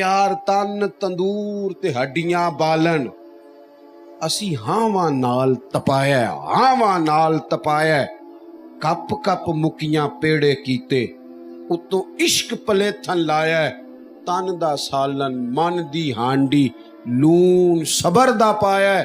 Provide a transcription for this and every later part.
ਯਾਰ ਤਨ ਤੰਦੂਰ ਤੇ ਹੱਡੀਆਂ ਬਾਲਣ, ਅਸੀਂ ਹਾਵਾਂ ਨਾਲ ਤਪਾਇਆ, ਕੱਪ ਕੱਪ ਮੁਕੀਆਂ ਪੇੜੇ ਕੀਤੇ, ਉਤੋਂ ਇਸ਼ਕ ਪਲੇਥਨ ਲਾਇਆ, ਤਨ ਦਾ ਸਾਲਨ ਮਨ ਦੀ ਹਾਂਡੀ, ਲੂਣ ਸਬਰ ਦਾ ਪਾਇਆ।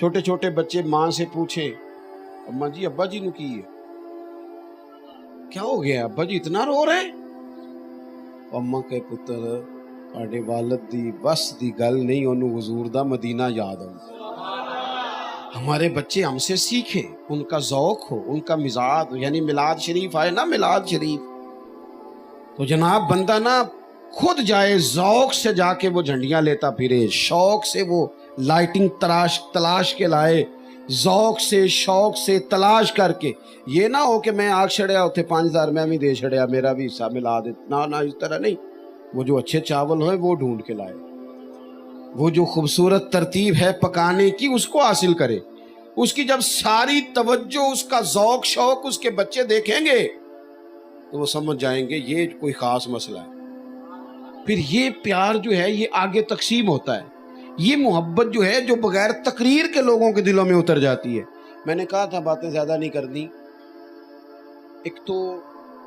چھوٹے چھوٹے بچے ماں سے پوچھیں اماں جی ابا جی نو کی ہے، کیا ہو گیا ابا جی اتنا رو رہے ہیں؟ اماں کے پتر آڈے والد دی بس دی گل نہیں، انہوں حضور دا مدینہ یاد ہو۔ ہمارے بچے ہم سے سیکھیں، ان کا ذوق ہو، ان کا مزاج، یعنی میلاد شریف آئے نا، میلاد شریف تو جناب بندہ نا خود جائے، ذوق سے جا کے وہ جھنڈیاں لیتا پھرے، شوق سے وہ لائٹنگ تلاش کے لائے، ذوق سے شوق سے تلاش کر کے، یہ نہ ہو کہ میں آگ چھڑیا ہوتے 5000 میں بھی دے چھڑیا میرا بھی حصہ ملا دے، نہ اس طرح نہیں۔ وہ جو اچھے چاول ہوئے وہ ڈھونڈ کے لائے، وہ جو خوبصورت ترتیب ہے پکانے کی اس کو حاصل کرے، اس کی جب ساری توجہ، اس کا ذوق شوق اس کے بچے دیکھیں گے تو وہ سمجھ جائیں گے یہ کوئی خاص مسئلہ ہے۔ پھر یہ پیار جو ہے یہ آگے تقسیم ہوتا ہے، یہ محبت جو ہے جو بغیر تقریر کے لوگوں کے دلوں میں اتر جاتی ہے۔ میں نے کہا تھا باتیں زیادہ نہیں کرنی، ایک تو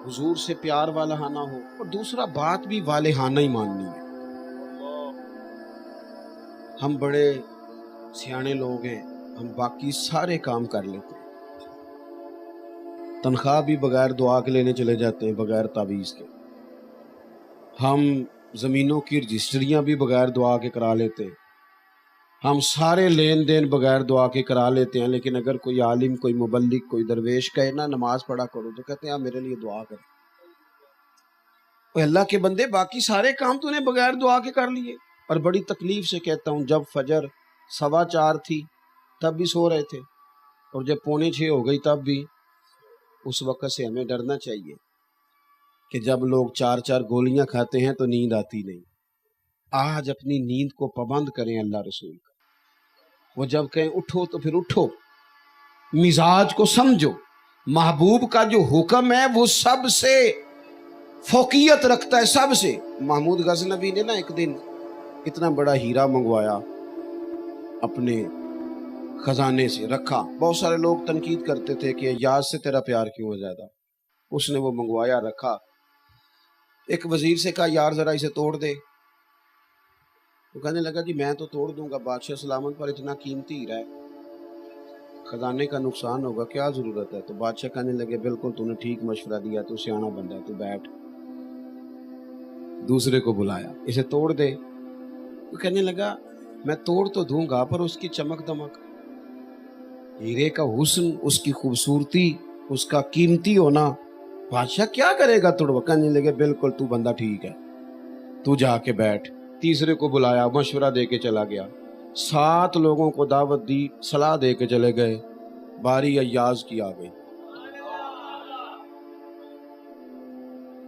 حضور سے پیار والہانہ ہو، اور دوسرا بات بھی والہانہ ہی ماننی ہے۔ ہم بڑے سیانے لوگ ہیں، ہم باقی سارے کام کر لیتے ہیں، تنخواہ بھی بغیر دعا کے لینے چلے جاتے ہیں، بغیر تعویذ کے، ہم زمینوں کی رجسٹریاں بھی بغیر دعا کے کرا لیتے ہیں، ہم سارے لین دین بغیر دعا کے کرا لیتے ہیں، لیکن اگر کوئی عالم، کوئی مبلغ، کوئی درویش کہے نا نماز پڑھا کرو تو کہتے ہیں آپ میرے لیے دعا کریں۔ اللہ کے بندے باقی سارے کام تو نے بغیر دعا کے کر لیے۔ اور بڑی تکلیف سے کہتا ہوں، جب فجر 4:15 تھی تب بھی سو رہے تھے، اور جب 5:45 ہو گئی تب بھی۔ اس وقت سے ہمیں ڈرنا چاہیے کہ جب لوگ 4 گولیاں کھاتے ہیں تو نیند آتی نہیں۔ آج اپنی نیند کو پابند کریں اللہ رسول کا، وہ جب کہیں اٹھو تو پھر اٹھو، مزاج کو سمجھو۔ محبوب کا جو حکم ہے وہ سب سے فوقیت رکھتا ہے، سب سے۔ محمود غزنوی نے نا ایک دن اتنا بڑا ہیرا منگوایا، اپنے خزانے سے رکھا۔ بہت سارے لوگ تنقید کرتے تھے کہ یاد سے تیرا پیار کیوں ہے زیادہ، اس نے وہ منگوایا رکھا۔ ایک وزیر سے کہا یار ذرا اسے توڑ دے، تو کہنے لگا جی میں تو توڑ دوں گا، بادشاہ سلامت پر اتنا قیمتی ہیرا ہے، خزانے کا نقصان ہوگا، کیا ضرورت ہے؟ تو بادشاہ کہنے لگے بالکل تو نے ٹھیک مشورہ دیا، تو سیانا بندہ ہے، تو بیٹھ۔ دوسرے کو بلایا اسے توڑ دے، وہ کہنے لگا میں توڑ تو دوں گا پر اس کی چمک دمک، ہیرے کا حسن، اس کی خوبصورتی، اس کا قیمتی ہونا، بادشاہ کیا کرے گا توڑوا؟ کہنے لگے بالکل تو بندہ ٹھیک ہے، تو جا کے بیٹھ۔ تیسرے کو بلایا، مشورہ دے کے چلا گیا، 7 لوگوں کو دعوت دی، صلاح دے کے چلے گئے، باری ایاز کی آ گئی،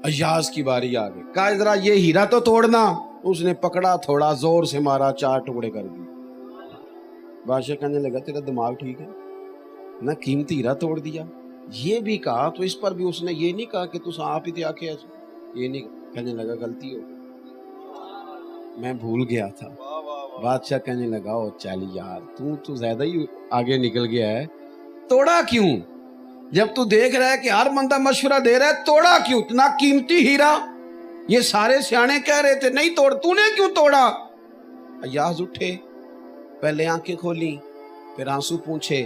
ایاز کی باری آ گئی، کہا ذرا یہ ہیرا تو توڑنا، اس نے پکڑا، تھوڑا زور سے مارا، 4 ٹکڑے کر دی۔ بادشاہ کہنے لگا تیرا دماغ ٹھیک ہے نہ، قیمتی ہیرا توڑ دیا۔ یہ بھی کہا تو اس پر بھی اس نے یہ نہیں کہا کہ تو آپ ہی تھے آ کے، یہ نہیں کہنے لگا غلطی ہو میں بھول گیا تھا۔ بادشاہ کہنے لگا او چالی یار تو زیادہ ہی آگے نکل گیا ہے، توڑا کیوں؟ جب تو دیکھ رہا ہے کہ ہر بندہ مشورہ دے رہا ہے، توڑا کیوں؟ اتنا قیمتی ہیرا، یہ سارے سیانے کہہ رہے تھے نہیں توڑ، تو نے کیوں توڑا؟ ایاز اٹھے، پہلے آنکھیں کھولی، پھر آنسو پونچھے،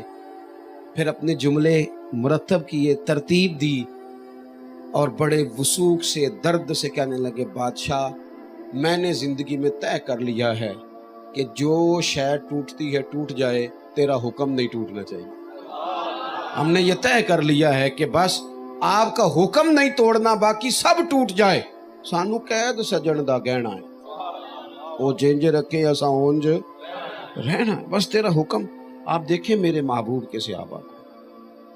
پھر اپنے جملے مرتب کیے، ترتیب دی، اور بڑے وثوق سے، درد سے کہنے لگے بادشاہ میں نے زندگی میں طے کر لیا ہے کہ جو شے ٹوٹتی ہے ٹوٹ جائے، تیرا حکم نہیں ٹوٹنا چاہیے۔ ہم نے یہ طے کر لیا ہے کہ بس آپ کا حکم نہیں توڑنا، باقی سب ٹوٹ جائے، سانو قید سجن دا گہنا ہے، وہ جنج رکھے ایسا اونج رہنا ہے، بس تیرا حکم۔ آپ دیکھیں میرے محبوب کے صحابہ کو،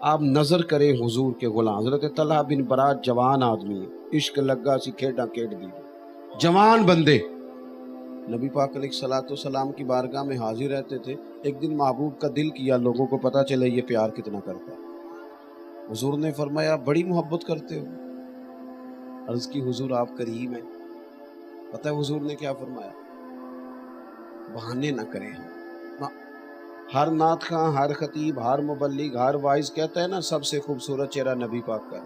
آپ نظر کریں حضور کے غلام حضرت طلحہ بن برات، جوان آدمی، عشق لگا سی کھیڈاں کھیڈ دی، جوان بندے، نبی پاک علیہ الصلوۃ والسلام کی بارگاہ میں حاضر رہتے تھے۔ ایک دن محبوب کا دل کیا لوگوں کو پتہ چلے یہ پیار کتنا کرتا ہے۔ حضور نے فرمایا بڑی محبت کرتے ہو؟ عرض کی حضور آپ کریم ہیں۔ پتہ ہے حضور نے کیا فرمایا؟ بہانے نہ کریں، ہر نعت خواں، ہر خطیب، ہر مبلغ، ہر وائز کہتا ہے نا سب سے خوبصورت چہرہ نبی پاک کا،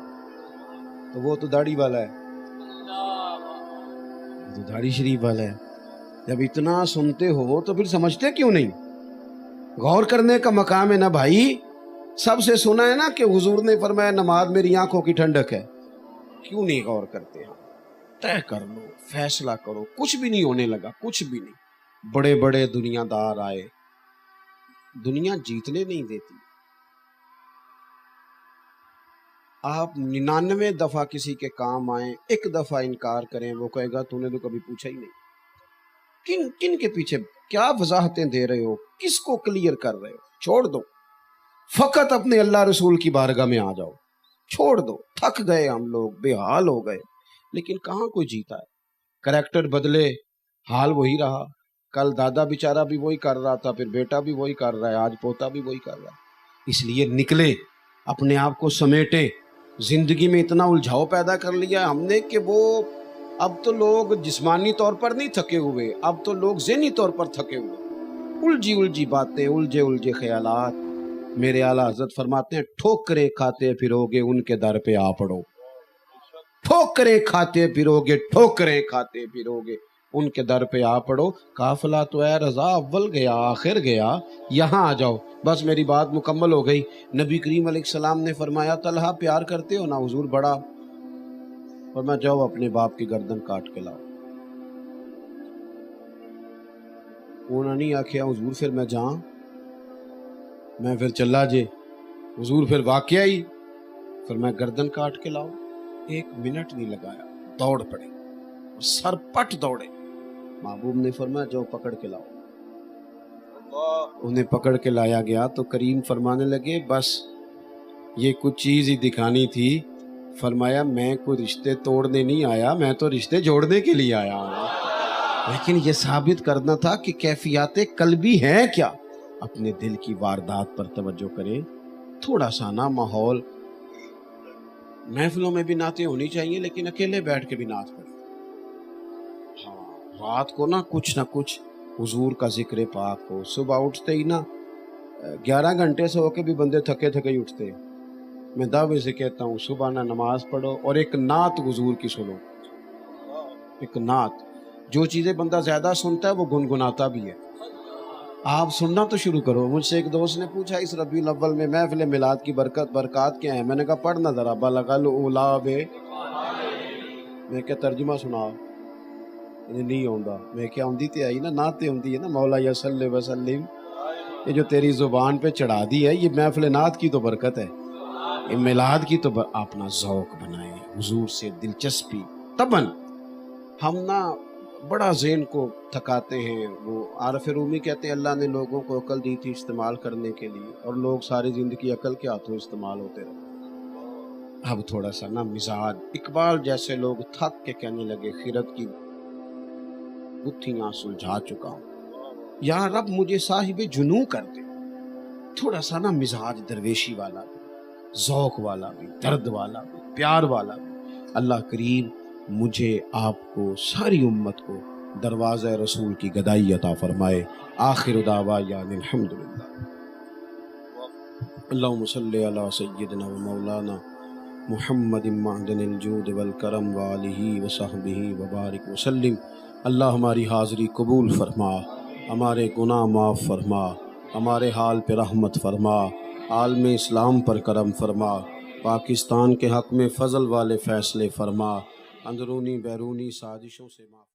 تو وہ تو داڑھی والا ہے، تو داڑھی شریف والا ہے۔ جب اتنا سنتے ہو تو پھر سمجھتے کیوں نہیں؟ غور کرنے کا مقام ہے نا بھائی. سب سے سنا ہے نا کہ حضور نے فرمایا نماز میری آنکھوں کی ٹھنڈک ہے. کیوں نہیں غور کرتے ہم؟ طے کر لو, فیصلہ کرو. کچھ بھی نہیں ہونے لگا, کچھ بھی نہیں. بڑے بڑے دنیا دار آئے, دنیا جیتنے نہیں دیتی. آپ 99 دفعہ کسی کے کام آئیں, ایک دفعہ انکار کریں, وہ کہے گا تو نے تو کبھی پوچھا ہی نہیں. کن کن کے پیچھے کیا وضاحتیں دے رہے ہو, کس کو کلیئر کر رہے ہو؟ چھوڑ دو, فقط اپنے اللہ رسول کی بارگاہ میں آ جاؤ. چھوڑ دو, تھک گئے ہم لوگ, بے حال ہو گئے. لیکن کہاں کوئی جیتا ہے؟ کریکٹر بدلے, حال وہی رہا. کل دادا بیچارہ بھی وہی کر رہا تھا, پھر بیٹا بھی وہی کر رہا ہے, آج پوتا بھی وہی کر رہا ہے. اس لیے نکلے, اپنے آپ کو سمیٹے. زندگی میں اتنا الجھاؤ پیدا کر لیا ہم نے کہ وہ اب تو لوگ جسمانی طور پر نہیں تھکے ہوئے, اب تو لوگ ذہنی طور پر تھکے ہوئے. الجھی الجھی باتیں, الجھے خیالات. میرے اعلیٰ حضرت فرماتے ہیں ٹھوکریں کھاتے پھروگے ان کے در پہ آ پڑو. ٹھوکریں کھاتے پھروگے, ٹھوکریں کھاتے پھروگے ان کے در پہ آ پڑو. قافلہ تو اے رضا اول گیا آخر گیا, یہاں آ جاؤ. بس میری بات مکمل ہو گئی. نبی کریم علیہ السلام نے فرمایا طلحہ پیار کرتے ہو نا؟ حضور بڑا. فرمایا جاؤ اپنے باپ کی گردن کاٹ کے لاؤ. انہوں نے آخیا حضور پھر میں جاؤں, میں پھر چلا جے. حضور پھر واقعہ ہی فرمایا گردن کاٹ کے لاؤ. 1 منٹ نہیں لگایا, دوڑ پڑے اور سر پٹ دوڑے. محبوب نے فرمایا جاؤ پکڑ کے لاؤ. انہیں پکڑ کے لایا گیا تو کریم فرمانے لگے بس یہ کچھ چیز ہی دکھانی تھی. فرمایا میں کوئی رشتے توڑنے نہیں آیا, میں تو رشتے جوڑنے کے لیے آیا ہوں. لیکن یہ ثابت کرنا تھا کہ کیفیات قلبی ہیں کیا. اپنے دل کی واردات پر توجہ کریں. تھوڑا سا نا ماحول, محفلوں میں بھی نعتیں ہونی چاہیے لیکن اکیلے بیٹھ کے بھی نعت پڑھیں. ہاں, رات کو نا کچھ حضور کا ذکر پاک ہو. صبح اٹھتے ہی نا 11 گھنٹے سے ہو کے بھی بندے تھکے ہی اٹھتے. میں دعوے سے کہتا ہوں صبح نہ نماز پڑھو اور ایک نعت حضور کی سنو. ایک نعت, جو چیزیں بندہ زیادہ سنتا ہے وہ گنگناتا بھی ہے. آپ سننا تو شروع کرو. مجھ سے ایک دوست نے پوچھا اس ربیع الاول میں محفل میلاد کی برکات کیا ہیں؟ میں نے کہا پڑھنا ذرا بلغ الاولیٰ بے. میں کہا ترجمہ سنا. نہیں آندا. میں کیا آندی تے آئی نا, نعت آندی ہے نا, مولا یا صلی وسلم. یہ جو تیری زبان پہ چڑھا دی ہے یہ محفل نعت کی تو برکت ہے, یہ میلاد کی تو اپنا ذوق بنائیں, حضور سے دلچسپی. تباً ہم نا بڑا ذہن کو تھکاتے ہیں. وہ عارف رومی کہتے ہیں اللہ نے لوگوں کو عقل دی تھی استعمال کرنے کے لیے, اور لوگ ساری زندگی عقل کے ہاتھوں استعمال ہوتے رہے. اب تھوڑا سا نا مزاج, اقبال جیسے لوگ تھک کے کہنے لگے خیرت کی گتھیاں سلجھا چکا ہوں, یا رب مجھے صاحب جنوں کر دے. تھوڑا سا نا مزاج درویشی والا بھی, ذوق والا بھی, درد والا بھی, پیار والا بھی. اللہ کریم مجھے آپ کو ساری امت کو دروازہ رسول کی گدائی عطا فرمائے. آخر دعوانا الحمدللہ. اللہم صلی علی سیدنا و مولانا محمد معدن الجود والکرم وآلہ وصحبہ وبارک وسلم. اللہ ہماری حاضری قبول فرما, ہمارے گناہ معاف فرما, ہمارے حال پہ رحمت فرما, عالم اسلام پر کرم فرما, پاکستان کے حق میں فضل والے فیصلے فرما, اندرونی بیرونی سازشوں سے معاف.